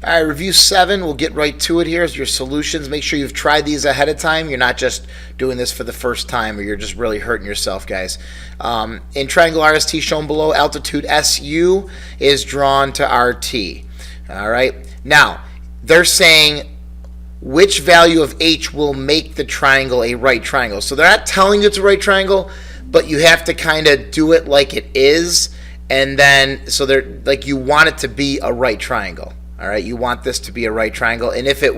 All right, review 7. We'll get right to it here as your solutions. Make sure you've tried these ahead of time. You're not just doing this for the first time or you're just really hurting yourself, guys. In triangle RST shown below, altitude SU is drawn to RT. All right. Now, they're saying which value of H will make the triangle a right triangle. So they're not telling you it's a right triangle, but you have to kind of do it like it is. And then, so they're like, you want it to be a right triangle. All right, you want this to be a right triangle. And if it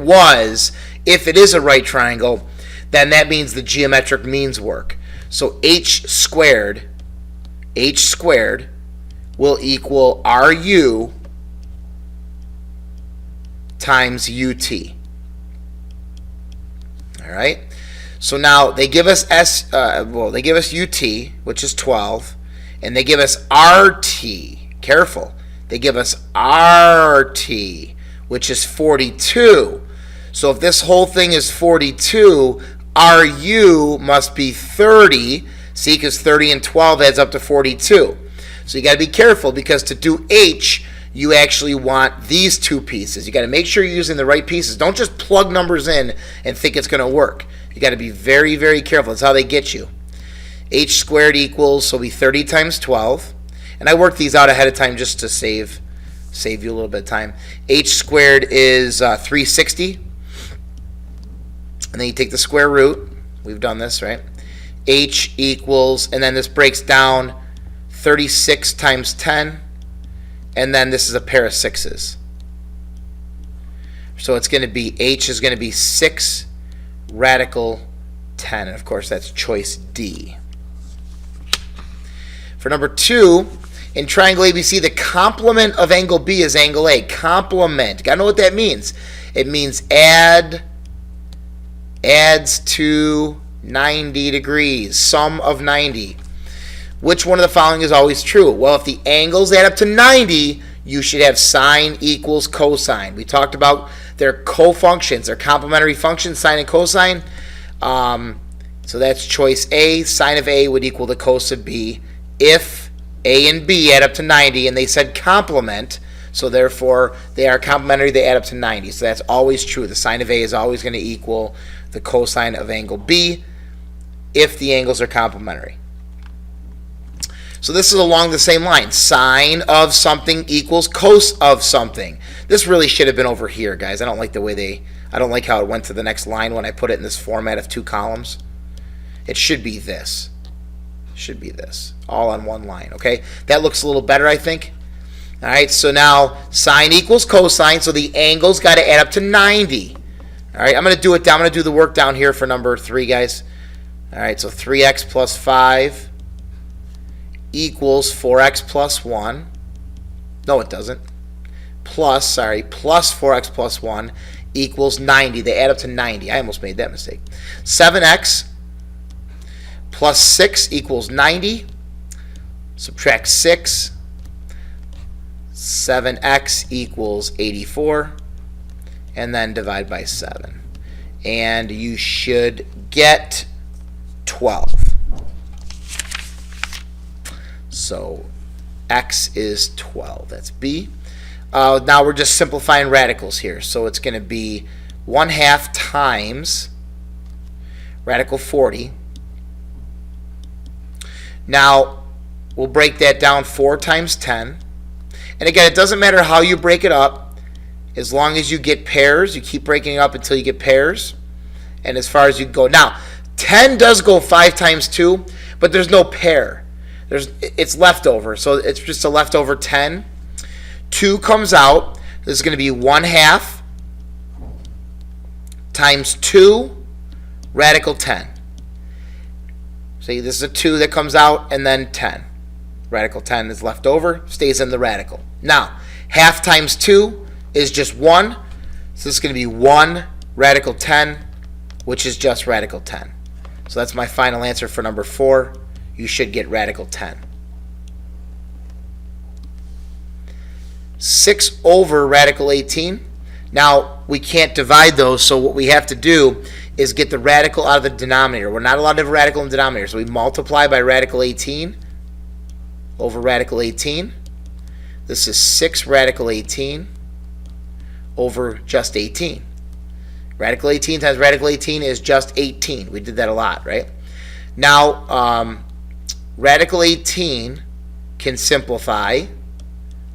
is a right triangle, then that means the geometric means work. So H squared will equal RU times UT. All right. So now they give us they give us UT, which is 12, and they give us RT. Careful. They give us RT, which is 42. So if this whole thing is 42, RU must be 30. See, because 30 and 12 adds up to 42. So you got to be careful, because to do H, you actually want these two pieces. You got to make sure you're using the right pieces. Don't just plug numbers in and think it's going to work. You got to be very, very careful. That's how they get you. H squared equals, so it'll be 30 times 12. And I worked these out ahead of time just to save you a little bit of time. H squared is 360. And then you take the square root. We've done this, right? H equals, and then this breaks down 36 times 10. And then this is a pair of sixes. So it's going to be, H is going to be 6 radical 10. And of course, that's choice D. For number 2, in triangle ABC, the complement of angle B is angle A. Complement. Got to know what that means. It means adds to 90 degrees. Sum of 90. Which one of the following is always true? Well, if the angles add up to 90, you should have sine equals cosine. We talked about their cofunctions, their complementary functions, sine and cosine. So that's choice A. Sine of A would equal the cos of B if A and B add up to 90, and they said complement, so therefore they are complementary, they add up to 90. So that's always true. The sine of A is always going to equal the cosine of angle B if the angles are complementary. So this is along the same line. Sine of something equals cos of something. This really should have been over here, guys. I don't like I don't like how it went to the next line when I put it in this format of 2 columns. It should be this. Should be this, all on one line, okay? That looks a little better, I think. All right, so now sine equals cosine, so the angles got to add up to 90. All right, I'm going to do it down. I'm going to do the work down here for number 3, guys. All right, so 3x plus 5 equals 4x plus 1. No, it doesn't. Plus 4x plus 1 equals 90. They add up to 90. I almost made that mistake. 7x plus 6 equals 90. Subtract 6. 7x equals 84. And then divide by 7. And you should get 12. So x is 12. That's B. Now we're just simplifying radicals here. So it's going to be 1/2 times radical 40. Now, we'll break that down 4 times 10. And again, it doesn't matter how you break it up. As long as you get pairs, you keep breaking it up until you get pairs. And as far as you go. Now, 10 does go 5 times 2, but there's no pair. It's leftover, so it's just a leftover 10. 2 comes out. This is going to be 1/2 times 2 radical 10. See, this is a 2 that comes out, and then 10. Radical 10 is left over, stays in the radical. Now, 1/2 times 2 is just 1. So this is going to be 1 radical 10, which is just radical 10. So that's my final answer for number 4. You should get radical 10. 6 over radical 18. Now, we can't divide those, so what we have to do is get the radical out of the denominator. We're not allowed to have a radical in the denominator, so we multiply by radical 18 over radical 18. This is 6 radical 18 over just 18. Radical 18 times radical 18 is just 18. We did that a lot, right? Now, radical 18 can simplify.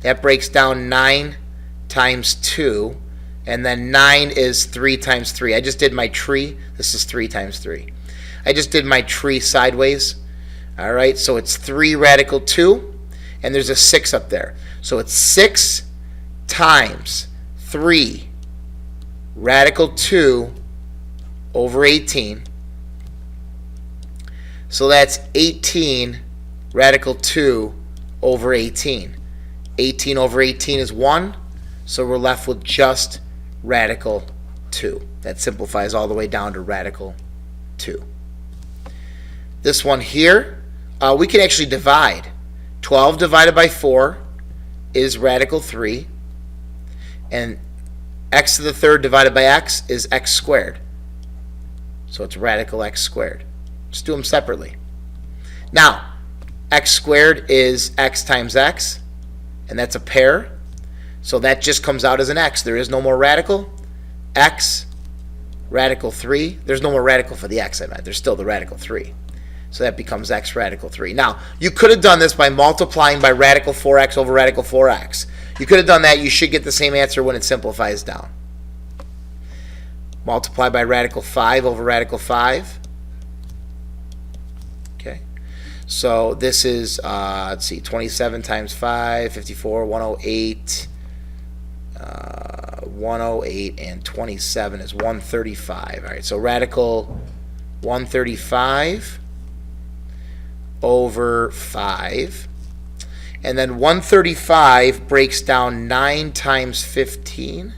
That breaks down 9 times 2, and then 9 is 3 times 3. I just did my tree. This is 3 times 3. I just did my tree sideways. All right, so it's 3 radical 2, and there's a 6 up there. So it's 6 times 3 radical 2 over 18. So that's 18 radical 2 over 18. 18 over 18 is 1, so we're left with just radical 2. That simplifies all the way down to radical 2. This one here, we can actually divide. 12 divided by 4 is radical 3, and x to the third divided by x is x squared. So it's radical x squared. Just do them separately. Now, x squared is x times x, and that's a pair. So that just comes out as an x. There is no more radical. X, radical 3. There's no more radical for the x, I meant. There's still the radical 3. So that becomes x radical 3. Now, you could have done this by multiplying by radical 4x over radical 4x. You could have done that. You should get the same answer when it simplifies down. Multiply by radical 5 over radical 5. Okay. So this is, let's see, 27 times 5, 54, 108. 108 and 27 is 135. All right, so radical 135 over 5. And then 135 breaks down 9 times 15.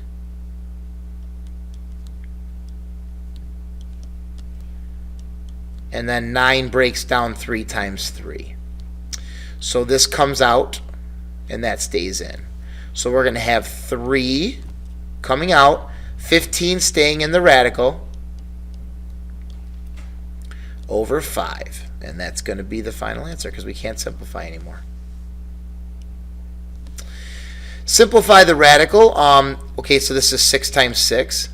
And then 9 breaks down 3 times 3. So this comes out, and that stays in. So we're going to have 3 coming out, 15 staying in the radical, over 5. And that's going to be the final answer because we can't simplify anymore. Simplify the radical. Okay, so this is 6 times 6,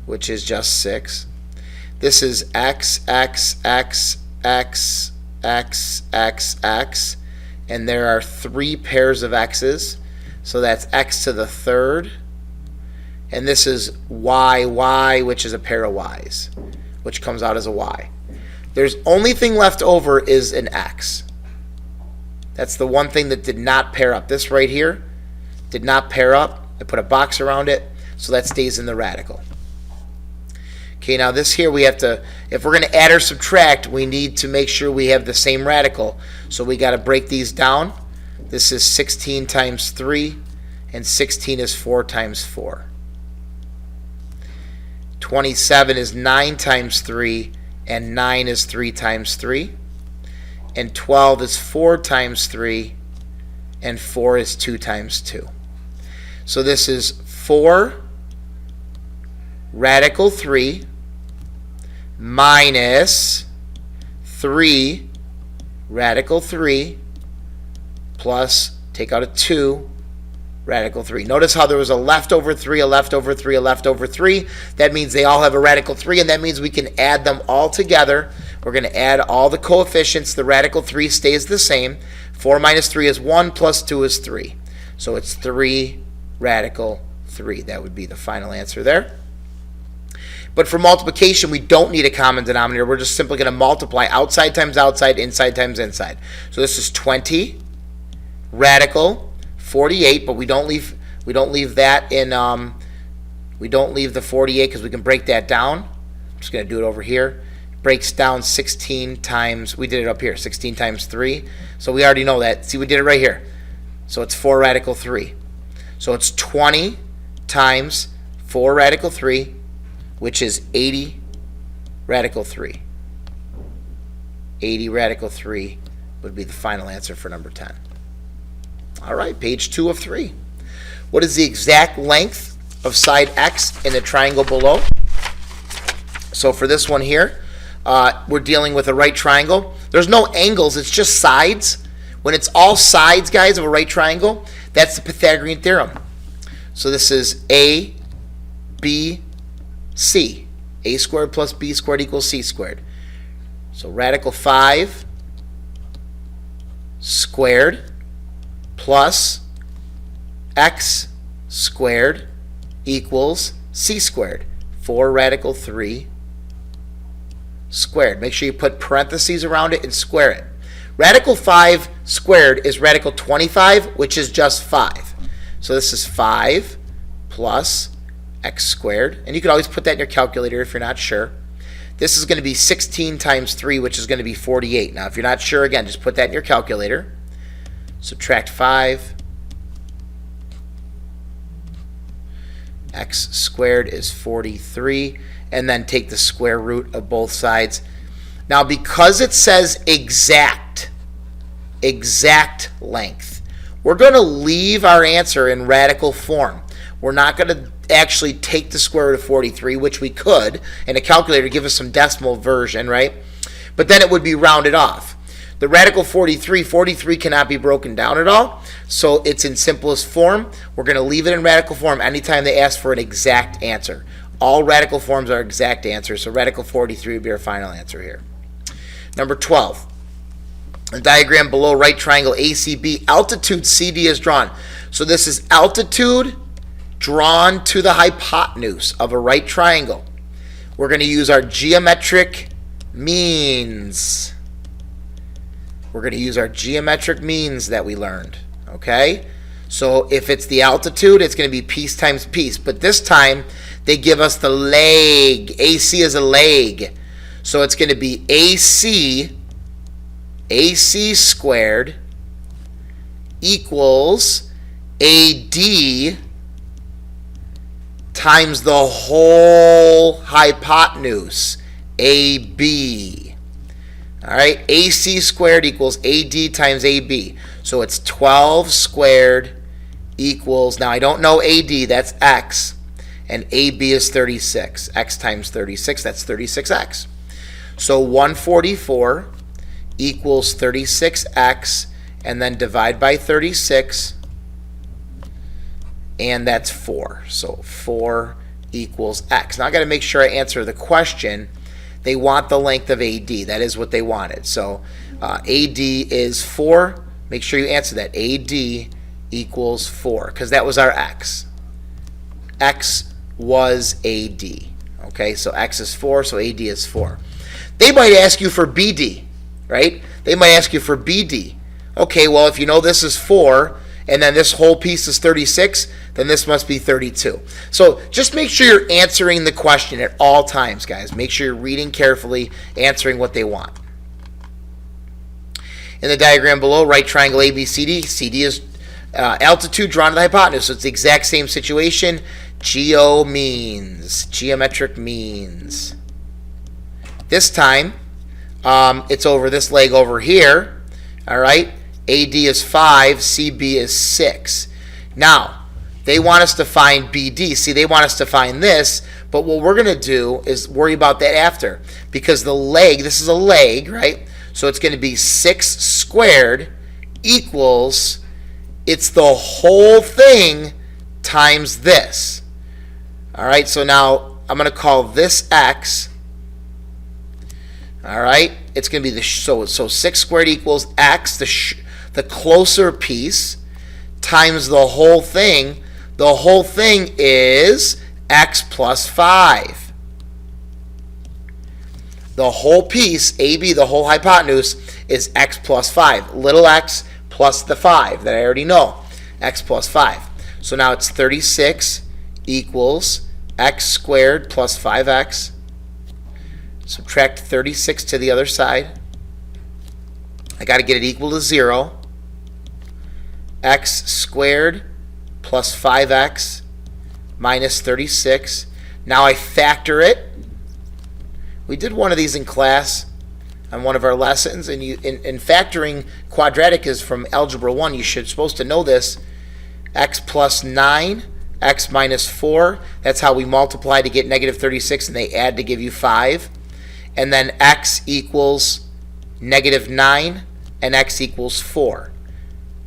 which is just 6. This is x, x, x, x, x, x, x. And there are 3 pairs of x's. So that's x to the third. And this is y, y, which is a pair of y's, which comes out as a y. There's only thing left over is an x. That's the one thing that did not pair up. This right here did not pair up. I put a box around it, so that stays in the radical. Okay, now this here we have to, if we're going to add or subtract, we need to make sure we have the same radical. So we got to break these down. This is 16 times 3, and 16 is 4 times 4. 27 is 9 times 3, and 9 is 3 times 3. And 12 is 4 times 3, and 4 is 2 times 2. So this is 4 radical 3 minus 3 radical 3 plus, take out a 2, radical 3. Notice how there was a leftover 3, a leftover 3, a leftover 3. That means they all have a radical 3, and that means we can add them all together. We're going to add all the coefficients. The radical 3 stays the same. 4 minus 3 is 1, plus 2 is 3. So it's 3 radical 3. That would be the final answer there. But for multiplication, we don't need a common denominator. We're just simply going to multiply outside times outside, inside times inside. So this is 20 radical 48, but we don't leave that in. We don't leave the 48 because we can break that down. I'm just going to do it over here. It breaks down 16 times. We did it up here. 16 times 3. So we already know that. See, we did it right here. So it's 4 radical 3. So it's 20 times 4 radical 3, which is 80 radical 3. 80 radical 3 would be the final answer for number 10. All right, page 2 of 3. What is the exact length of side x in the triangle below? So for this one here, we're dealing with a right triangle. There's no angles, it's just sides. When it's all sides, guys, of a right triangle, that's the Pythagorean Theorem. So this is a, b, c. A squared plus b squared equals c squared. So radical 5 squared plus x squared equals c squared. 4 radical 3 squared. Make sure you put parentheses around it and square it. Radical 5 squared is radical 25, which is just 5. So this is 5 plus x squared. And you can always put that in your calculator if you're not sure. This is going to be 16 times 3, which is going to be 48. Now, if you're not sure, again, just put that in your calculator. Subtract 5. X squared is 43. And then take the square root of both sides. Now, because it says exact length, we're going to leave our answer in radical form. We're not going to actually take the square root of 43, which we could, and a calculator give us some decimal version, right? But then it would be rounded off. The radical 43 cannot be broken down at all, so it's in simplest form. We're going to leave it in radical form anytime they ask for an exact answer. All radical forms are exact answers, so radical 43 would be our final answer here. Number 12. The diagram below, right triangle ACB, altitude CD is drawn. So this is altitude drawn to the hypotenuse of a right triangle. We're going to use our geometric means. We're going to use our geometric means that we learned, okay? So if it's the altitude, it's going to be piece times piece. But this time, they give us the leg. AC is a leg. So it's going to be AC squared equals AD times the whole hypotenuse, AB. All right, AC squared equals AD times AB. So it's 12 squared equals, now I don't know AD, that's X. And AB is 36. X times 36, that's 36X. So 144 equals 36X, and then divide by 36, and that's 4. So 4 equals X. Now I got to make sure I answer the question. They want the length of AD. That is what they wanted. So AD is 4. Make sure you answer that. AD equals 4, because that was our X. X was AD. Okay, so X is 4, so AD is 4. They might ask you for BD, right? They might ask you for BD. Okay, well, if you know this is 4, and then this whole piece is 36, then this must be 32. So just make sure you're answering the question at all times, guys. Make sure you're reading carefully, answering what they want. In the diagram below, right triangle ABCD, CD is altitude drawn to the hypotenuse. So it's the exact same situation. Geo means, geometric means. This time, it's over this leg over here. All right, AD is 5, CB is 6. Now, they want us to find BD. See, they want us to find this, but what we're going to do is worry about that after, because the leg, this is a leg, right? So it's going to be 6 squared equals, it's the whole thing times this. All right, so now I'm going to call this X. All right, it's going to be the so 6 squared equals X, the closer piece, times the whole thing. The whole thing is X plus 5. The whole piece, AB, the whole hypotenuse, is X plus 5. Little x plus the 5 that I already know. X plus 5. So now it's 36 equals X squared plus 5X. Subtract 36 to the other side. I got to get it equal to 0. X squared plus 5X minus 36. Now I factor it. We did one of these in class on one of our lessons, and in factoring quadratic is from Algebra 1. You should supposed to know this. X plus 9, X minus 4. That's how we multiply to get negative 36, and they add to give you 5. And then X equals negative 9, and X equals 4.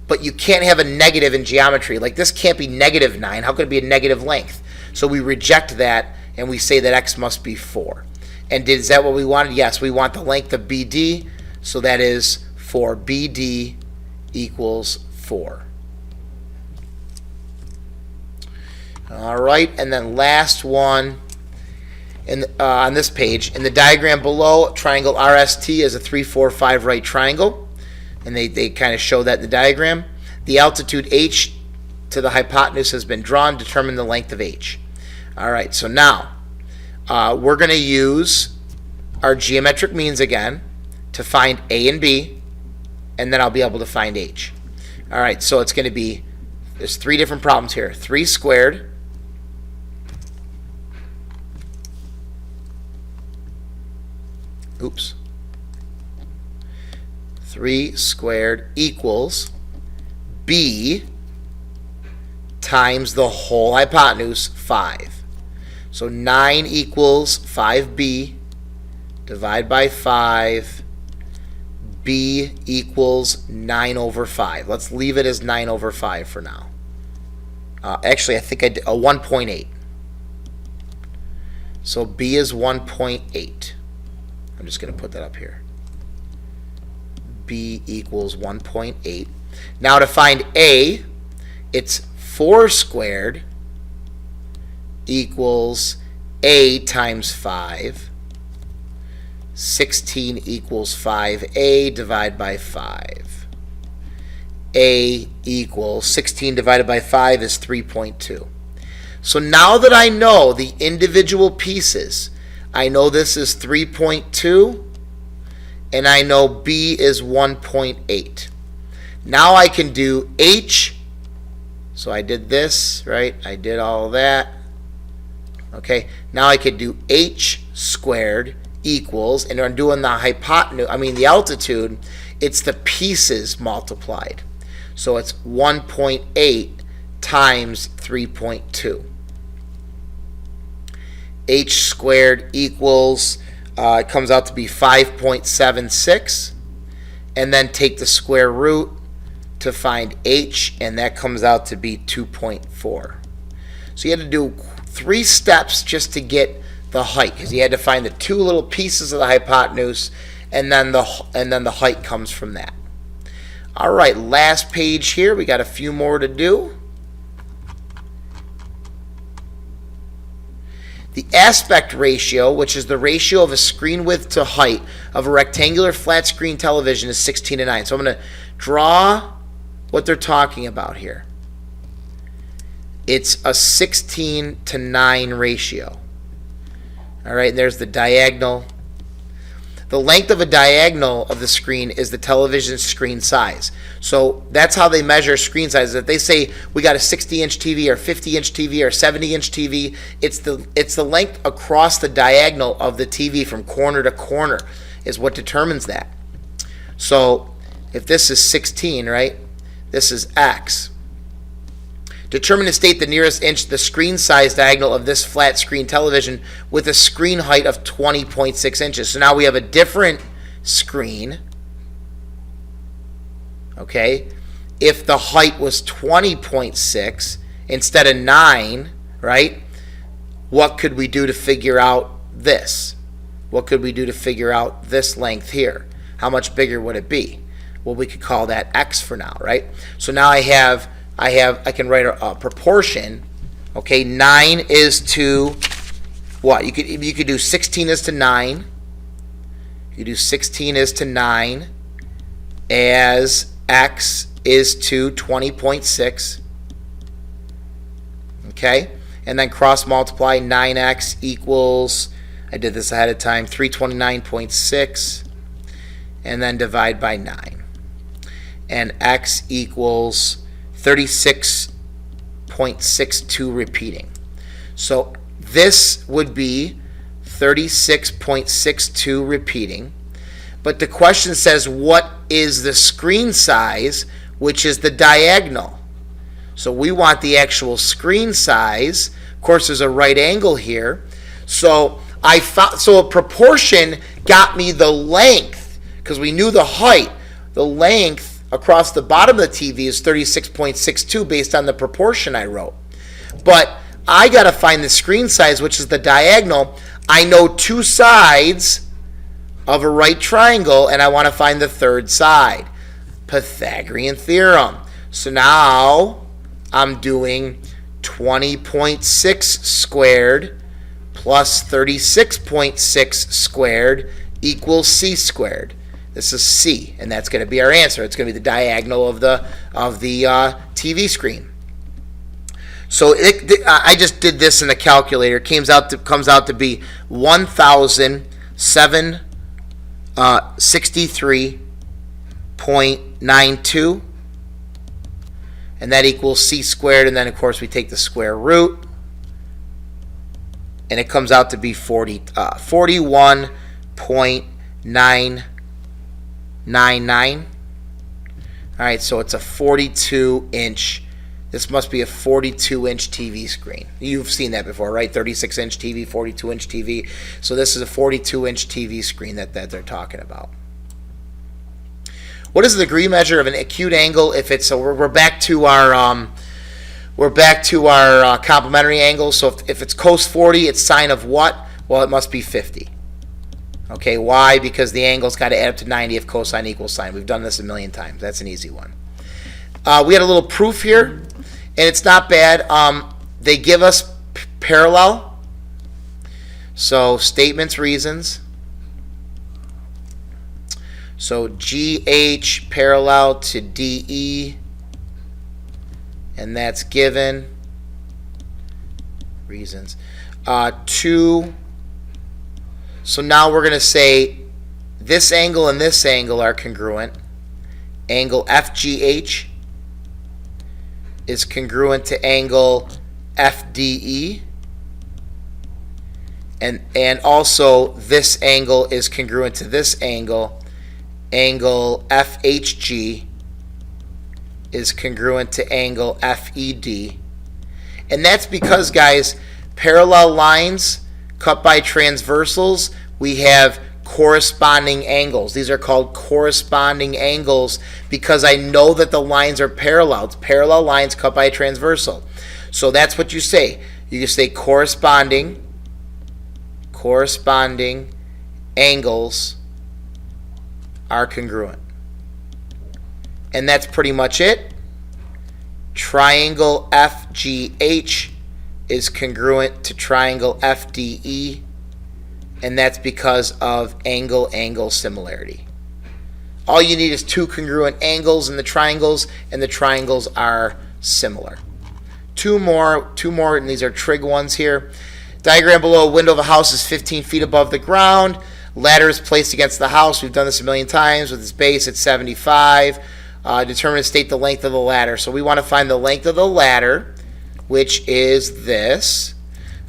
but you can't have a negative in geometry. Like this can't be negative 9. How could it be a negative length? So we reject that and we say that x must be 4. And is that what we wanted? Yes, we want the length of BD, so that is 4. BD equals 4. All right, and then last one on this page. In the diagram below, triangle RST is a 3, 4, 5 right triangle, and they kind of show that in the diagram. The altitude h to the hypotenuse has been drawn. Determine the length of h. All right, so now we're going to use our geometric means again to find a and b, and then I'll be able to find h. All right, so it's going to be, there's 3 different problems here. 3 squared oops, 3 squared equals b times the whole hypotenuse, 5. So 9 equals 5b, divide by 5, b equals 9 over 5. Let's leave it as 9 over 5 for now. Actually, I think I did a 1.8. So b is 1.8. I'm just going to put that up here. B equals 1.8. Now to find a, it's 4 squared equals a times 5. 16 equals 5a divided by 5. A equals 16 divided by 5 is 3.2. So now that I know the individual pieces, I know this is 3.2, and I know b is 1.8. Now I can do h. So I did this, right? I did all of that. Okay, now I could do h squared equals, and I'm doing the hypotenuse, the altitude, it's the pieces multiplied. So it's 1.8 times 3.2. H squared equals, it comes out to be 5.76, and then take the square root to find h, and that comes out to be 2.4. So you had to do 3 steps just to get the height, because you had to find the 2 little pieces of the hypotenuse, and then the height comes from that. All right, last page here. We got a few more to do. The aspect ratio, which is the ratio of a screen width to height of a rectangular flat screen television, is 16:9. So I'm going to draw what they're talking about here. It's a 16:9 ratio. All right, and there's the diagonal. The length of a diagonal of the screen is the television screen size. So that's how they measure screen size. If they say we got a 60-inch TV or 50-inch TV or 70-inch TV, it's the length across the diagonal of the TV from corner to corner is what determines that. So if this is 16, right, this is x. Determine and state the nearest inch the screen size diagonal of this flat screen television with a screen height of 20.6 inches. So now we have a different screen. Okay, if the height was 20.6 instead of 9, right, what could we do to figure out this? What could we do to figure out this length here? How much bigger would it be? Well, we could call that x for now, right? So now I can write a proportion. Okay, 9 is to what? You could do 16 is to 9. You do 16 is to 9 as x is to 20.6. Okay, and then cross multiply 9x equals, I did this ahead of time, 329.6, and then divide by 9. And x equals 36.62 repeating. So this would be 36.62 repeating. But the question says, what is the screen size, which is the diagonal? So we want the actual screen size. Of course, there's a right angle here. So a proportion got me the length, because we knew the height. The length across the bottom of the TV is 36.62 based on the proportion I wrote. But I got to find the screen size, which is the diagonal. I know two sides of a right triangle, and I want to find the third side. Pythagorean Theorem. So now I'm doing 20.6 squared plus 36.6 squared equals c squared. This is c, and that's going to be our answer. It's going to be the diagonal of the TV screen. So I just did this in the calculator. It comes out to be 1,763.92, and that equals c squared. And then of course we take the square root, and it comes out to be 41.999. All right, so it's a 42-inch. This must be a 42-inch TV screen. You've seen that before, right? 36-inch TV, 42-inch TV. So this is a 42-inch TV screen that they're talking about. What is the degree measure of an acute angle? If it's we're back to our complementary angle. So if it's cos 40, it's sine of what? Well, it must be 50. Okay, why? Because the angle's got to add up to 90 if cosine equals sine. We've done this a million times. That's an easy one. We had a little proof here, and it's not bad. They give us parallel. So statements, reasons. So GH parallel to DE, and that's given. Reasons. 2. So now we're going to say this angle and this angle are congruent. Angle FGH is congruent to angle FDE. And also this angle is congruent to this angle. Angle FHG is congruent to angle FED. And that's because, guys, parallel lines cut by transversals, we have corresponding angles. These are called corresponding angles because I know that the lines are parallel. It's parallel lines cut by a transversal. So that's what you say. You just say corresponding angles are congruent. And that's pretty much it. Triangle FGH is congruent to triangle FDE, and that's because of angle-angle similarity. All you need is two congruent angles in the triangles, and the triangles are similar. Two more, and these are trig ones here. Diagram below, a window of a house is 15 feet above the ground. Ladder is placed against the house. We've done this a million times. With its base at 75. Determine and state the length of the ladder. So we want to find the length of the ladder, which is this.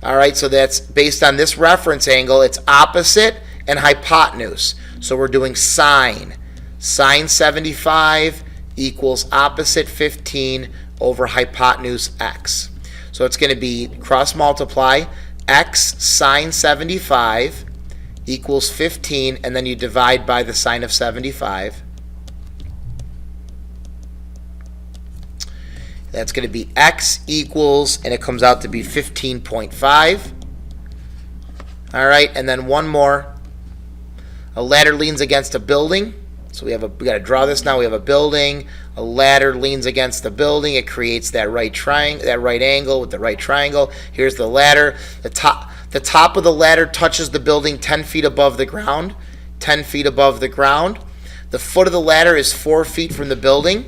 All right, so that's based on this reference angle. It's opposite and hypotenuse. So we're doing sine. Sine 75 equals opposite 15 over hypotenuse x. So it's going to be cross multiply. X sine 75 equals 15, and then you divide by the sine of 75. That's going to be x equals, and it comes out to be 15.5. All right, and then one more. A ladder leans against a building. So we got to draw this now. We have a building. A ladder leans against the building. It creates that right triangle, that right angle with the right triangle. Here's the ladder. The top of the ladder touches the building 10 feet above the ground. 10 feet above the ground. The foot of the ladder is 4 feet from the building.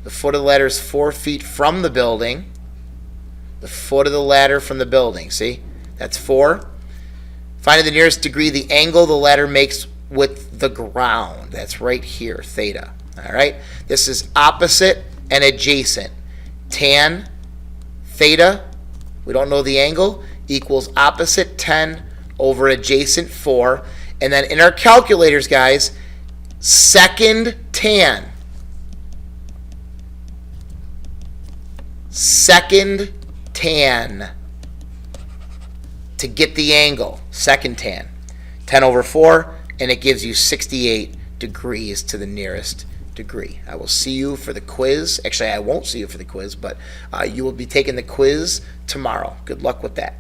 The foot of the ladder is 4 feet from the building. The foot of the ladder from the building. See? That's 4. Finding the nearest degree, the angle the ladder makes with the ground. That's right here, theta. All right? This is opposite and adjacent. Tan theta, we don't know the angle, equals opposite 10 over adjacent 4. And then in our calculators, guys, second tan. Second tan to get the angle. Second tan. 10 over 4, and it gives you 68 degrees to the nearest degree. I will see you for the quiz. Actually, I won't see you for the quiz, but you will be taking the quiz tomorrow. Good luck with that.